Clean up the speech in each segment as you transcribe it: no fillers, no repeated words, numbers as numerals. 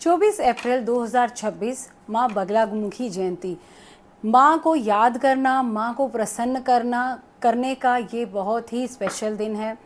24 अप्रैल 2026 माँ बगलामुखी जयंती। माँ को याद करना, माँ को प्रसन्न करने का ये बहुत ही स्पेशल दिन है।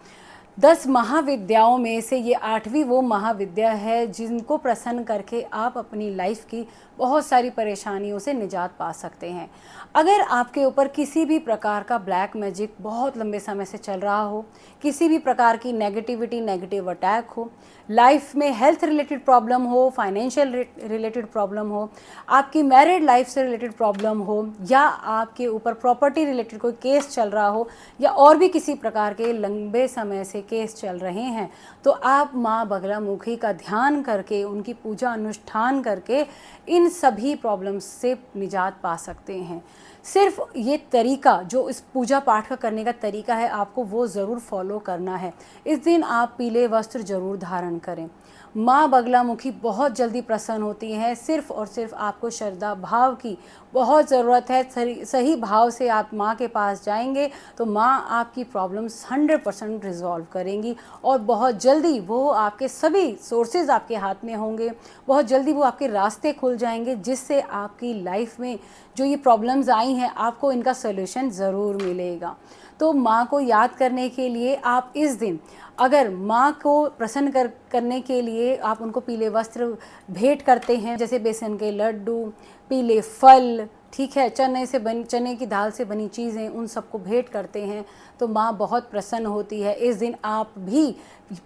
10 महाविद्याओं में से ये 8वीं वो महाविद्या है जिनको प्रसन्न करके आप अपनी लाइफ की बहुत सारी परेशानियों से निजात पा सकते हैं। अगर आपके ऊपर किसी भी प्रकार का ब्लैक मैजिक बहुत लंबे समय से चल रहा हो, किसी भी प्रकार की नेगेटिविटी, नेगेटिव अटैक हो, लाइफ में हेल्थ रिलेटेड प्रॉब्लम हो, फाइनेंशियल रिलेटेड प्रॉब्लम हो, आपकी मैरिड लाइफ से रिलेटेड प्रॉब्लम हो, या आपके ऊपर प्रॉपर्टी रिलेटेड कोई केस चल रहा हो, या और भी किसी प्रकार के लंबे समय से केस चल रहे हैं, तो आप माँ बगलामुखी का ध्यान करके, उनकी पूजा अनुष्ठान करके इन सभी प्रॉब्लम्स से निजात पा सकते हैं। सिर्फ ये तरीका, जो इस पूजा पाठ का करने का तरीका है, आपको वो ज़रूर फॉलो करना है। इस दिन आप पीले वस्त्र ज़रूर धारण करें। माँ बगलामुखी बहुत जल्दी प्रसन्न होती हैं। सिर्फ और सिर्फ आपको श्रद्धा भाव की बहुत ज़रूरत है। सही भाव से आप माँ के पास जाएंगे तो माँ आपकी प्रॉब्लम्स 100% रिजॉल्व करेंगी और बहुत जल्दी वो आपके सभी सोर्सेज आपके हाथ में होंगे। बहुत जल्दी वो आपके रास्ते खुल जाएंगे, जिससे आपकी लाइफ में जो ये प्रॉब्लम्स आई हैं, आपको इनका सोल्यूशन ज़रूर मिलेगा। तो माँ को याद करने के लिए आप इस दिन, अगर माँ को प्रसन्न करने के लिए आप उनको पीले वस्त्र भेंट करते हैं, जैसे बेसन के लड्डू, पीले फल, ठीक है, चने की दाल से बनी चीज़ें, उन सबको भेंट करते हैं, तो माँ बहुत प्रसन्न होती है। इस दिन आप भी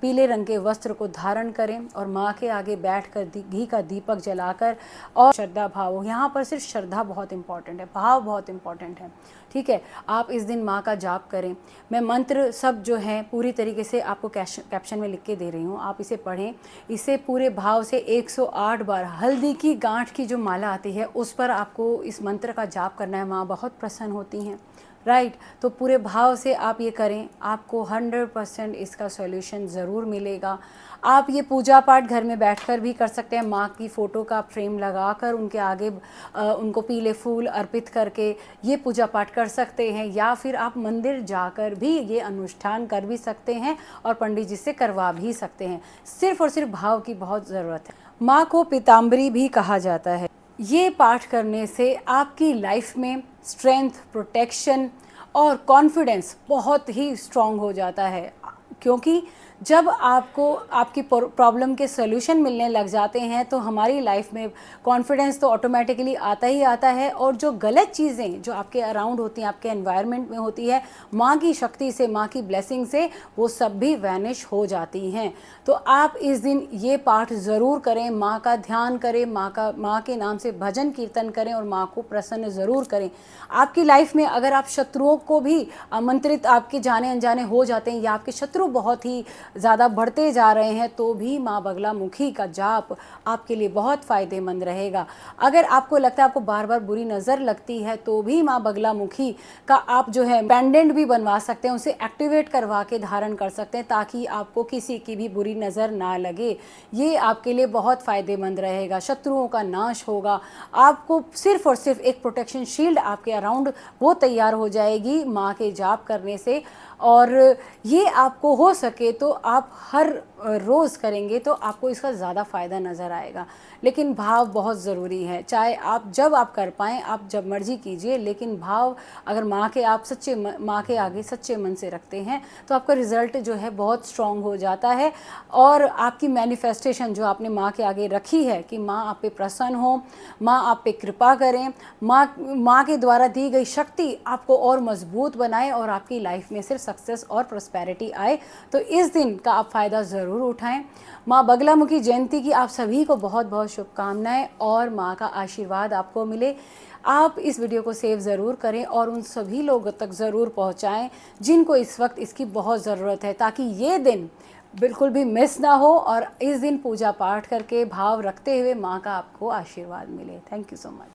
पीले रंग के वस्त्र को धारण करें और माँ के आगे बैठकर घी का दीपक जलाकर और श्रद्धा भाव, यहाँ पर सिर्फ श्रद्धा बहुत इम्पॉर्टेंट है, भाव बहुत इम्पॉर्टेंट है, ठीक है। आप इस दिन माँ का जाप करें। मैं मंत्र सब जो है पूरी तरीके से आपको कैप्शन में लिख के दे रही हूँ, आप इसे पढ़ें। इसे पूरे भाव से 108 बार, हल्दी की गांठ की जो माला आती है उस पर आपको इस मंत्र का जाप करना है। माँ बहुत प्रसन्न होती हैं, राइट। तो पूरे भाव से आप ये करें, आपको 100% इसका सॉल्यूशन ज़रूर मिलेगा। आप ये पूजा पाठ घर में बैठकर भी कर सकते हैं। माँ की फ़ोटो का फ्रेम लगाकर उनके आगे उनको पीले फूल अर्पित करके ये पूजा पाठ कर सकते हैं, या फिर आप मंदिर जाकर भी ये अनुष्ठान कर भी सकते हैं और पंडित जी से करवा भी सकते हैं। सिर्फ और सिर्फ भाव की बहुत ज़रूरत है। माँ को पीताम्बरी भी कहा जाता है। ये पाठ करने से आपकी लाइफ में स्ट्रेंथ, प्रोटेक्शन और कॉन्फिडेंस बहुत ही स्ट्रॉन्ग हो जाता है, क्योंकि जब आपको आपकी प्रॉब्लम के सॉल्यूशन मिलने लग जाते हैं तो हमारी लाइफ में कॉन्फिडेंस तो ऑटोमेटिकली आता ही आता है, और जो गलत चीज़ें जो आपके अराउंड होती हैं, आपके एनवायरनमेंट में होती है, माँ की शक्ति से, माँ की ब्लेसिंग से वो सब भी वैनिश हो जाती हैं। तो आप इस दिन ये पाठ ज़रूर करें, माँ का ध्यान करें, माँ के नाम से भजन कीर्तन करें और माँ को प्रसन्न ज़रूर करें। आपकी लाइफ में अगर आप शत्रुओं को भी आमंत्रित आपके जाने अनजाने हो जाते हैं, या आपके शत्रु बहुत ही ज़्यादा बढ़ते जा रहे हैं, तो भी माँ बगलामुखी का जाप आपके लिए बहुत फ़ायदेमंद रहेगा। अगर आपको लगता है आपको बार बार बुरी नज़र लगती है, तो भी माँ बगलामुखी का आप जो है पेंडेंट भी बनवा सकते हैं, उसे एक्टिवेट करवा के धारण कर सकते हैं, ताकि आपको किसी की भी बुरी नज़र ना लगे। ये आपके लिए बहुत फ़ायदेमंद रहेगा, शत्रुओं का नाश होगा। आपको सिर्फ और सिर्फ एक प्रोटेक्शन शील्ड आपके अराउंड वो तैयार हो जाएगी माँ के जाप करने से, और ये आपको हो सके तो आप हर रोज़ करेंगे तो आपको इसका ज़्यादा फ़ायदा नज़र आएगा। लेकिन भाव बहुत ज़रूरी है, चाहे आप जब आप कर पाएँ, आप जब मर्जी कीजिए, लेकिन भाव अगर माँ के आगे सच्चे मन से रखते हैं तो आपका रिज़ल्ट जो है बहुत स्ट्रॉन्ग हो जाता है, और आपकी मैनिफेस्टेशन जो आपने माँ के आगे रखी है कि माँ आप पे प्रसन्न हो, माँ आप पे कृपा करें, माँ के द्वारा दी गई शक्ति आपको और मजबूत बनाए और आपकी लाइफ में सिर्फ सक्सेस और प्रॉस्पेरिटी आए, तो इस दिन का आप फ़ायदा ज़रूर उठाएं। माँ बगलामुखी जयंती की आप सभी को बहुत बहुत शुभकामनाएं, और माँ का आशीर्वाद आपको मिले। आप इस वीडियो को सेव ज़रूर करें और उन सभी लोगों तक ज़रूर पहुँचाएं जिनको इस वक्त इसकी बहुत ज़रूरत है, ताकि ये दिन बिल्कुल भी मिस ना हो और इस दिन पूजा पाठ करके भाव रखते हुए माँ का आपको आशीर्वाद मिले। Thank you so much.